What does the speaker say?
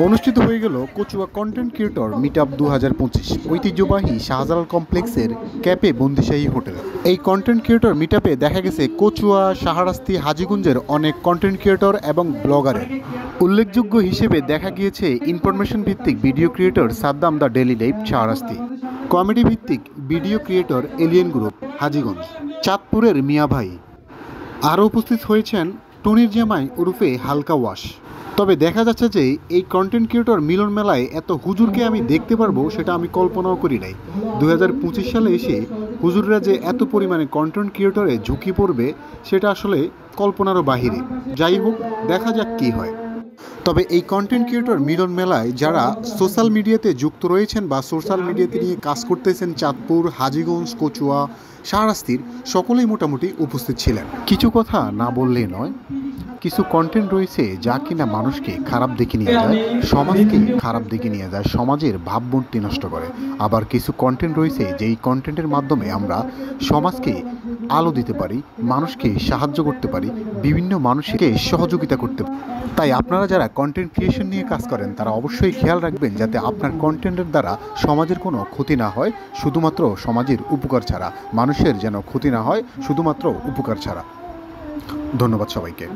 অনুষ্ঠিত হয়ে গেল কচুয়া কন্টেন্ট ক্রিয়েটর মিটআপ 2025 ঐতিহ্যবাহী শাহজালাল কমপ্লেক্সের ক্যাপে বন্দিশাহী হোটেল। এই কন্টেন্ট ক্রিয়েটর মিটআপে দেখা গেছে কচুয়া, শাহরাস্তি, হাজীগঞ্জের অনেক কন্টেন্ট ক্রিয়েটর এবং ব্লগারের। উল্লেখযোগ্য হিসেবে দেখা গিয়েছে ইনফরমেশন ভিত্তিক video creator Saddam the daily life Shahrasti, comedy ভিত্তিক video creator alien group Hajiganj, চাঁদপুরের মিয়া ভাই। আরও উপস্থিত হয়েছেন টনির জামাই ওরফে হালকা ওয়াশ। তবে দেখা যাচ্ছে যে এই কন্টেন্ট ক্রিয়েটর মিলন মেলায় এত হুজুরকে আমি দেখতে পারবো সেটা আমি কল্পনাও করি নাই। 2025 সালে এসে হুজুররা যে এত পরিমাণে কন্টেন্ট ক্রিয়েটরে ঝুঁকি পড়বে সেটা আসলে কল্পনারও বাহিরে। যাই হোক, দেখা যাক কী হয়। তবে এই কন্টেন্ট ক্রিয়েটর মিলন মেলায় যারা সোশ্যাল মিডিয়াতে যুক্ত রয়েছেন বা সোশ্যাল মিডিয়াতে নিয়ে কাজ করতেছেন চাঁদপুর, হাজীগঞ্জ, কচুয়া, শাহরাস্তির সকলেই মোটামুটি উপস্থিত ছিলেন। কিছু কথা না বললেই নয়, কিছু কন্টেন্ট রয়েছে যা কিনা মানুষকে খারাপ দিকে নিয়ে যায়, সমাজকে খারাপ দিকে নিয়ে যায়, সমাজের ভাবমূর্তি নষ্ট করে। আবার কিছু কন্টেন্ট রয়েছে যেই কন্টেন্টের মাধ্যমে আমরা সমাজকে আলো দিতে পারি, মানুষকে সাহায্য করতে পারি, বিভিন্ন মানুষকে সহযোগিতা করতে পারি। তাই আপনারা যারা কন্টেন্ট ক্রিয়েশন নিয়ে কাজ করেন তারা অবশ্যই খেয়াল রাখবেন যাতে আপনার কন্টেন্টের দ্বারা সমাজের কোনো ক্ষতি না হয়, শুধুমাত্র সমাজের উপকার ছাড়া। মানুষের যেন ক্ষতি না হয়, শুধুমাত্র উপকার ছাড়া। ধন্যবাদ সবাইকে।